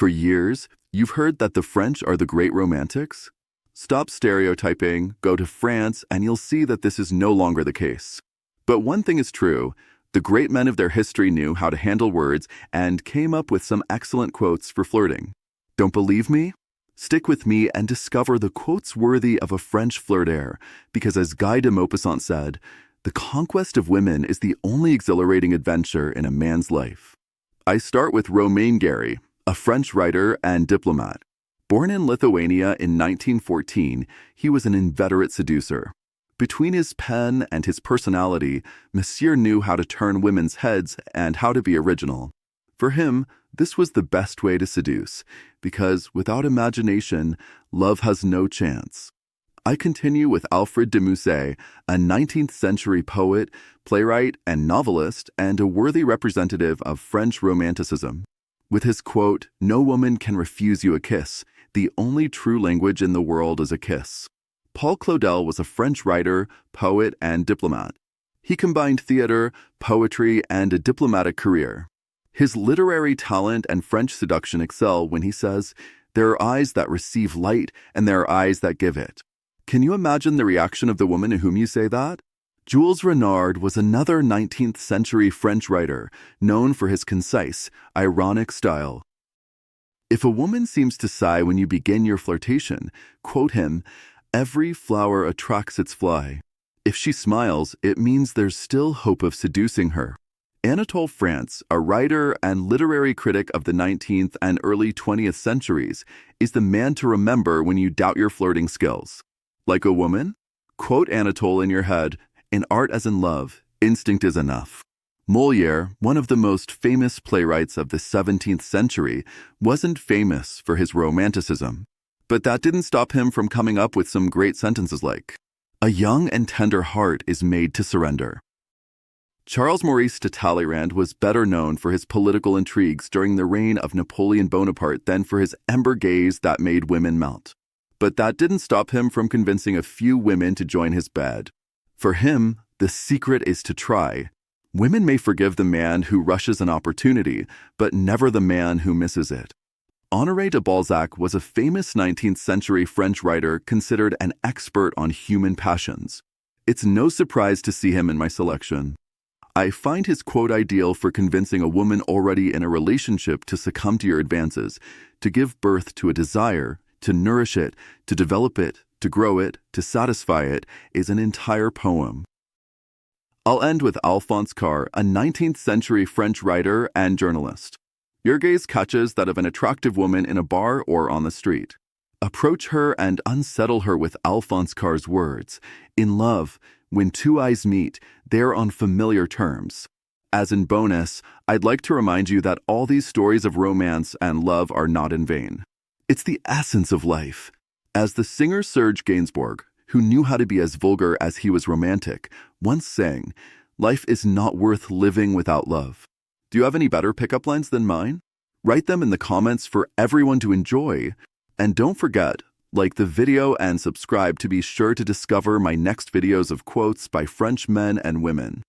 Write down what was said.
For years, you've heard that the French are the great romantics. Stop stereotyping, go to France, and you'll see that this is no longer the case. But one thing is true. The great men of their history knew how to handle words and came up with some excellent quotes for flirting. Don't believe me? Stick with me and discover the quotes worthy of a French flirtaire, because as Guy de Maupassant said, the conquest of women is the only exhilarating adventure in a man's life. I start with Romain Gary, a French writer and diplomat. Born in Lithuania in 1914, he was an inveterate seducer. Between his pen and his personality, Monsieur knew how to turn women's heads and how to be original. For him, this was the best way to seduce, because without imagination, love has no chance. I continue with Alfred de Musset, a 19th century poet, playwright, and novelist, and a worthy representative of French Romanticism. With his quote, "No woman can refuse you a kiss. The only true language in the world is a kiss." Paul Claudel was a French writer, poet, and diplomat. He combined theater, poetry, and a diplomatic career. His literary talent and French seduction excel when he says, "There are eyes that receive light, and there are eyes that give it." Can you imagine the reaction of the woman to whom you say that? Jules Renard was another 19th century French writer, known for his concise, ironic style. If a woman seems to sigh when you begin your flirtation, quote him, "Every flower attracts its fly." If she smiles, it means there's still hope of seducing her. Anatole France, a writer and literary critic of the 19th and early 20th centuries, is the man to remember when you doubt your flirting skills. Like a woman? Quote Anatole in your head, "In art as in love, instinct is enough." Molière, one of the most famous playwrights of the 17th century, wasn't famous for his romanticism. But that didn't stop him from coming up with some great sentences like, "A young and tender heart is made to surrender." Charles Maurice de Talleyrand was better known for his political intrigues during the reign of Napoleon Bonaparte than for his ember gaze that made women melt. But that didn't stop him from convincing a few women to join his bed. For him, the secret is to try. Women may forgive the man who rushes an opportunity, but never the man who misses it. Honoré de Balzac was a famous 19th century French writer considered an expert on human passions. It's no surprise to see him in my selection. I find his quote ideal for convincing a woman already in a relationship to succumb to your advances, to give birth to a desire, to nourish it, to develop it, to grow it, to satisfy it, is an entire poem. I'll end with Alphonse Karr, a 19th century French writer and journalist. Your gaze catches that of an attractive woman in a bar or on the street. Approach her and unsettle her with Alphonse Karr's words. In love, when two eyes meet, they're on familiar terms. As in bonus, I'd like to remind you that all these stories of romance and love are not in vain. It's the essence of life. As the singer Serge Gainsbourg, who knew how to be as vulgar as he was romantic, once sang, "Life is not worth living without love." Do you have any better pickup lines than mine? Write them in the comments for everyone to enjoy. And don't forget, like the video and subscribe to be sure to discover my next videos of quotes by French men and women.